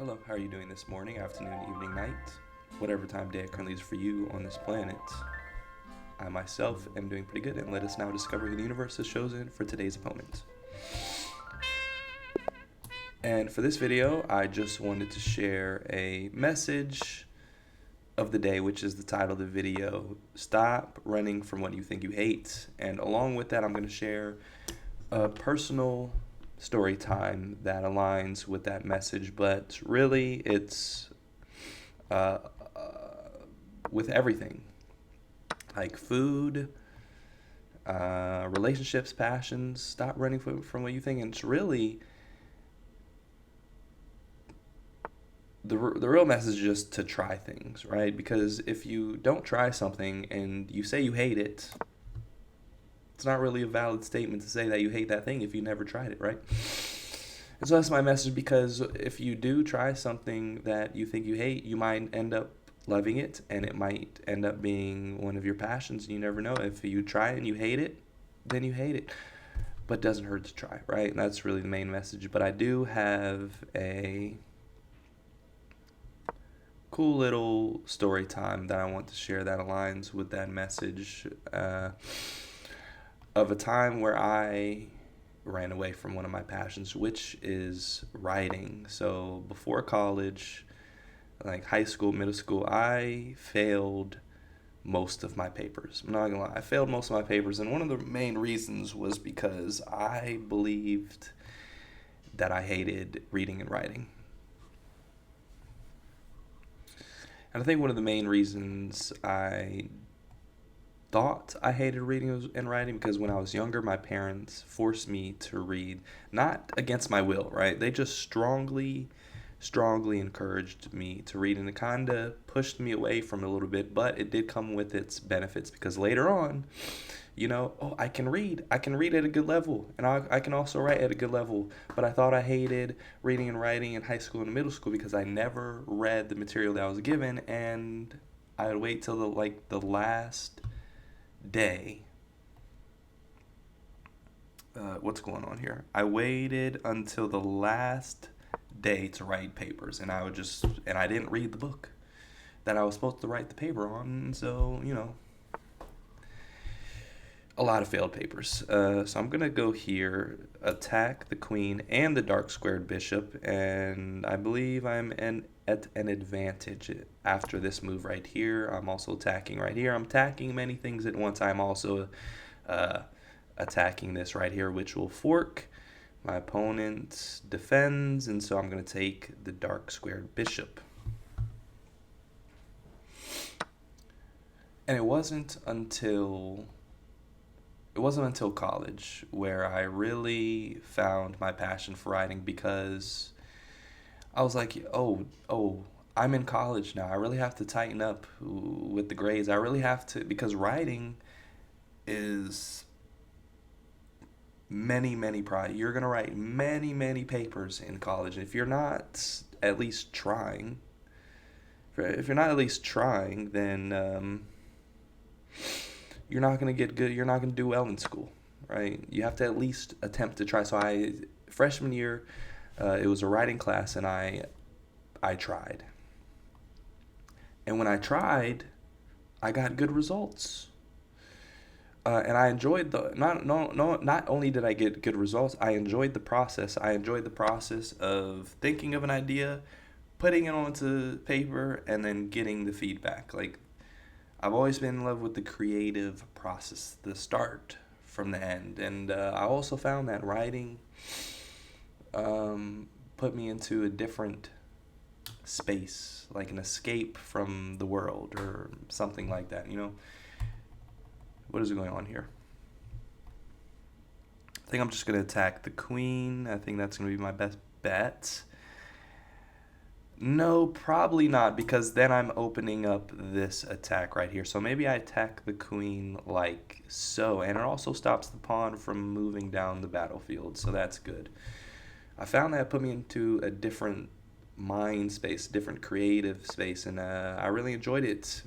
Hello, how are you doing this morning, afternoon, evening, night? Whatever time of day it currently is for you on this planet. I myself am doing pretty good, and let us now discover who the universe has chosen for today's opponent. And for this video, I just wanted to share a message of the day, which is the title of the video: Stop running from what you think you hate. And along with that, I'm going to share a personal story time that aligns with that message, but really it's uh, with everything, like food, relationships, passions. Stop running from what you think. And it's really the real message is just to try things, right? Because if you don't try something and you say you hate it, it's not really a valid statement to say that you hate that thing if you never tried it, right? And so that's my message, because if you do try something that you think you hate, you might end up loving it, and it might end up being one of your passions, and you never know. If you try it and you hate it, then you hate it. But it doesn't hurt to try, right? And that's really the main message. But I do have a cool little story time that I want to share that aligns with that message, of a time where I ran away from one of my passions, which is writing. So before college, like high school, middle school, I failed most of my papers. I'm not gonna lie, I failed most of my papers, and one of the main reasons was because I believed that I hated reading and writing. And I think one of the main reasons I thought I hated reading and writing, because when I was younger, my parents forced me to read, not against my will, right? They just strongly encouraged me to read, and it kind of pushed me away from it a little bit, but it did come with its benefits, because later on, oh, I can read at a good level, and I can also write at a good level. But I thought I hated reading and writing in high school and middle school because I never read the material that I was given, and I would wait till the last day. What's going on here? I waited until the last day to write papers, and I didn't read the book that I was supposed to write the paper on. So a lot of failed papers. So I'm gonna go here, attack the queen and the dark squared bishop, and I believe I'm at an advantage after this move right here. I'm also attacking right here. I'm attacking many things at once. I'm also uh, attacking this right here, which will fork. My opponent defends, and so I'm gonna take the dark squared bishop. And it wasn't until college where I really found my passion for writing, because I was like, oh, I'm in college now. I really have to tighten up with the grades. I really have to, because writing is you're going to write many papers in college. If you're not at least trying, then you're not going to get good. You're not going to do well in school, right? You have to at least attempt to try. So freshman year, it was a writing class, and I tried. And when I tried, I got good results. And I enjoyed the not no no not only did I get good results, I enjoyed the process. I enjoyed the process of thinking of an idea, putting it onto paper, and then getting the feedback. Like, I've always been in love with the creative process, the start from the end. And I also found that writing put me into a different space, like an escape from the world or something like that. What is going on here? I think I'm just going to attack the queen. I think that's going to be my best bet. No, probably not, because then I'm opening up this attack right here. So maybe I attack the queen like so, and it also stops the pawn from moving down the battlefield, so that's good. I found that put me into a different mind space, different creative space, and I really enjoyed it.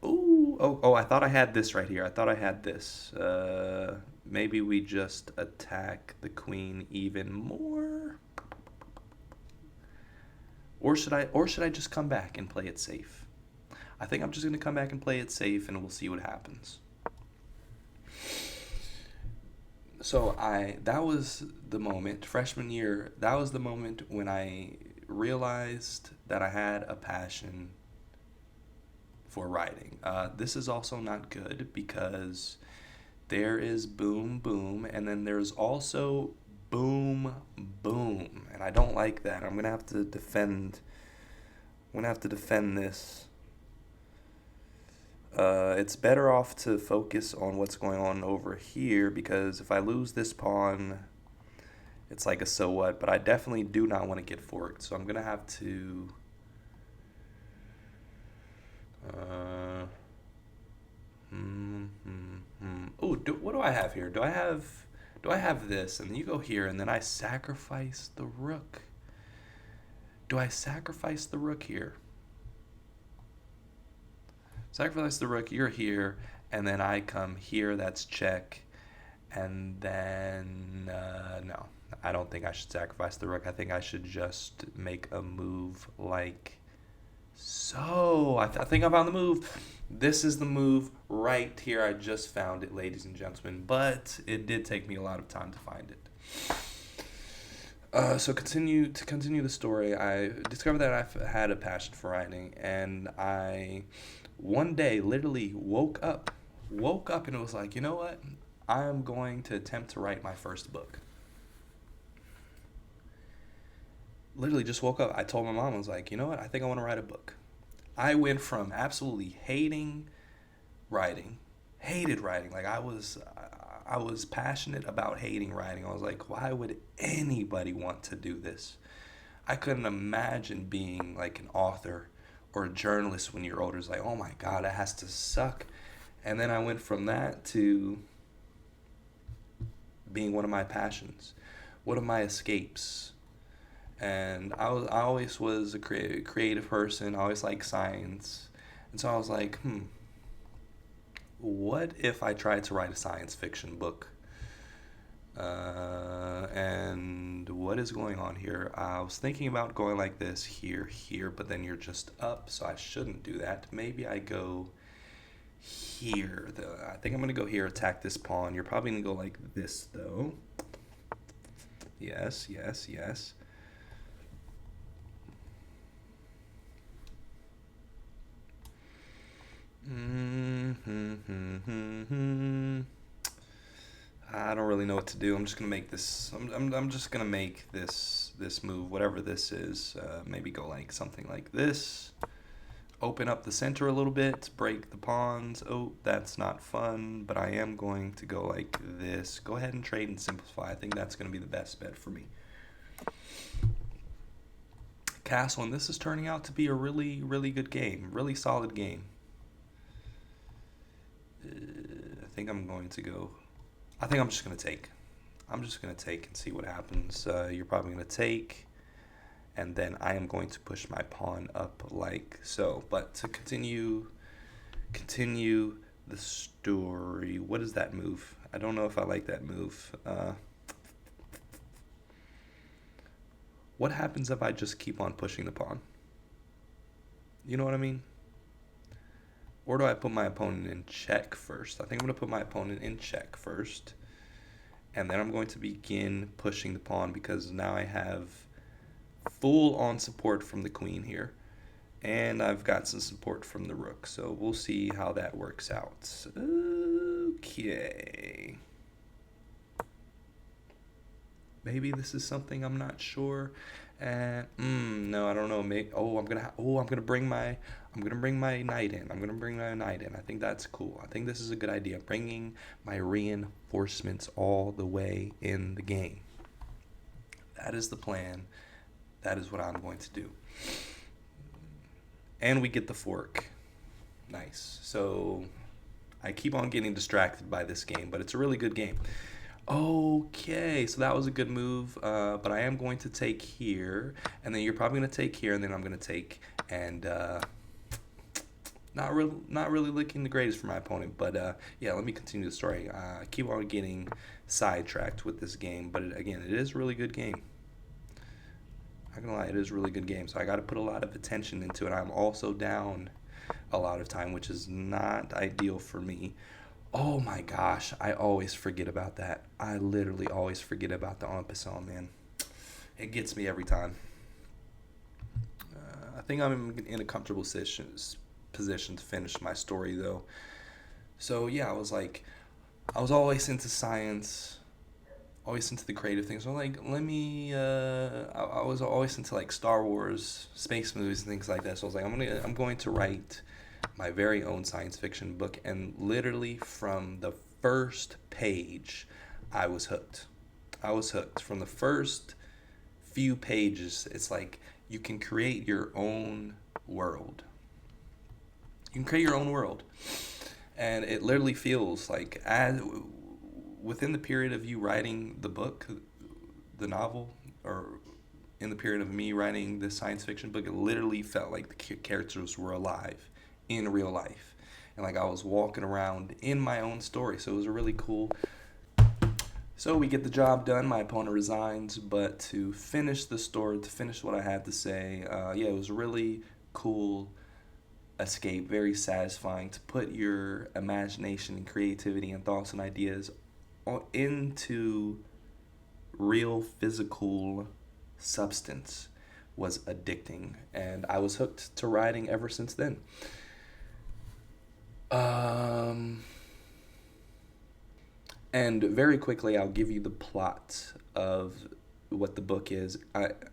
Ooh, oh, I thought I had this right here. I thought I had this. Maybe we just attack the queen even more. Or should I just come back and play it safe? I think I'm just going to come back and play it safe, and we'll see what happens. So that was the moment, freshman year, that was the moment when I realized that I had a passion for writing. This is also not good because there is boom boom, and then there's also boom boom, and I don't like that. I'm gonna have to defend this. It's better off to focus on what's going on over here, because if I lose this pawn, it's like a so what, but I definitely do not want to get forked, so I'm gonna have to. Uh, Oh, what do I have here? Do I have this, and then you go here, and then I sacrifice the rook. Do I sacrifice the rook here? Sacrifice the rook, you're here, and then I come here, that's check, and then, no. I don't think I should sacrifice the rook. I think I should just make a move like so. I think I found the move. This is the move right here. I just found it, ladies and gentlemen, but it did take me a lot of time to find it. So continue the story. I discovered that I've had a passion for writing, and I one day literally woke up, and it was like, you know what? I am going to attempt to write my first book. Literally just woke up. I told my mom, I was like, you know what? I think I want to write a book. I went from absolutely hating writing, hated writing. Like I was passionate about hating writing. I was like, why would anybody want to do this? I couldn't imagine being like an author or a journalist when you're older. It's like, oh my God, it has to suck. And then I went from that to being one of my passions, one of my escapes. And I always was a creative person. I always liked science. And so I was like, what if I tried to write a science fiction book? And what is going on here? I was thinking about going like this, here, here, but then you're just up, so I shouldn't do that. Maybe I go here. I think I'm going to go here, attack this pawn. You're probably going to go like this, though. Yes, yes, yes. I don't really know what to do. I'm just gonna make this. I'm just gonna make this move, whatever this is. Maybe go like something like this. Open up the center a little bit. Break the pawns. Oh, that's not fun. But I am going to go like this. Go ahead and trade and simplify. I think that's gonna be the best bet for me. Castle, and this is turning out to be a really, really good game. Really solid game. I think I'm going to go. I think I'm just going to take. I'm just going to take and see what happens. You're probably going to take, and then I am going to push my pawn up like so. But to continue the story. What is that move? I don't know if I like that move. What happens if I just keep on pushing the pawn? You know what I mean? Or do I put my opponent in check first? I think I'm going to put my opponent in check first. And then I'm going to begin pushing the pawn, because now I have full on support from the queen here. And I've got some support from the rook. So we'll see how that works out. Okay. Maybe this is something, I'm not sure. And no, I don't know. Maybe, I'm gonna bring my knight in. I think that's cool. I think this is a good idea. Bringing my reinforcements all the way in the game. That is the plan. That is what I'm going to do. And we get the fork. Nice. So I keep on getting distracted by this game, but it's a really good game. Okay, so that was a good move, but I am going to take here, and then you're probably going to take here, and then I'm going to take, and not really looking the greatest for my opponent, but yeah, let me continue the story. I keep on getting sidetracked with this game, but again, it is a really good game. Not gonna lie, it is a really good game. So I got to put a lot of attention into it. I'm also down a lot of time, which is not ideal for me. Oh my gosh, I always forget about that. I literally always forget about the en passant, man. It gets me every time. I think I'm in a comfortable position to finish my story though. So yeah, I was always into science, always into the creative things. So like, let me. I was always into like Star Wars, space movies, and things like that. So I was like, I'm going to write my very own science fiction book, and literally from the first page, I was hooked. I was hooked from the first few pages. It's like you can create your own world. You can create your own world, and it literally feels like as within the period of you writing the book, the novel, or in the period of me writing this science fiction book, it literally felt like the characters were alive in real life, and like I was walking around in my own story. So it was really cool. So we get the job done. My opponent resigns, but to finish the story, to finish what I had to say, yeah, it was really cool escape, very satisfying to put your imagination and creativity and thoughts and ideas into real physical substance was addicting, and I was hooked to writing ever since then. Um, and very quickly, I'll give you the plot of what the book is.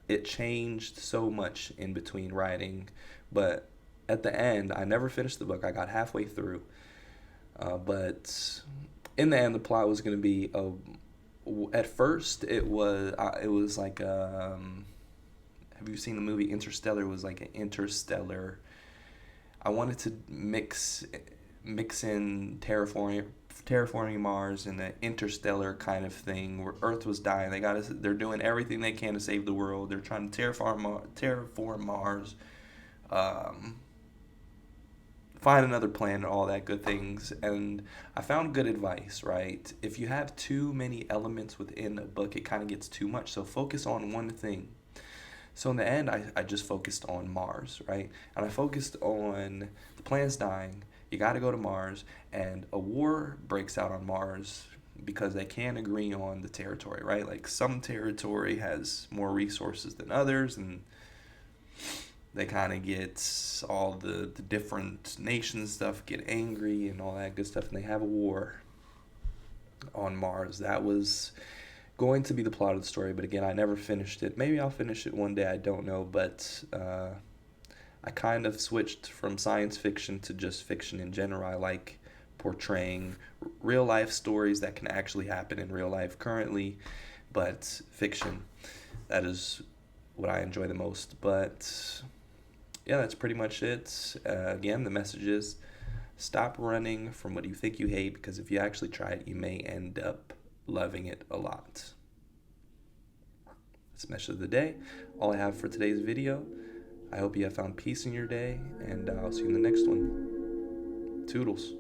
It changed so much in between writing, but at the end, I never finished the book. I got halfway through, but in the end, the plot was going to be a. At first, it was like have you seen the movie Interstellar? It was like an interstellar. I wanted to mix in terraforming Mars and an interstellar kind of thing where Earth was dying. They're doing everything they can to save the world. They're trying to terraform Mars, um, find another planet, all that good things. And I found good advice, right? If you have too many elements within a book, it kind of gets too much. So focus on one thing. So in the end, I just focused on Mars, right? And I focused on the planet's dying. You got to go to Mars, and a war breaks out on Mars because they can't agree on the territory, right? Like some territory has more resources than others, and they kind of get all the different nations stuff get angry and all that good stuff, and they have a war on Mars. That was going to be the plot of the story, but again, I never finished it. Maybe I'll finish it one day, I don't know, but I kind of switched from science fiction to just fiction in general. I like portraying real life stories that can actually happen in real life currently, but fiction, that is what I enjoy the most. But yeah, that's pretty much it. Again, the message is stop running from what you think you hate, because if you actually try it, you may end up loving it a lot. That's the message of the day. All I have for today's video. I hope you have found peace in your day, and I'll see you in the next one. Toodles.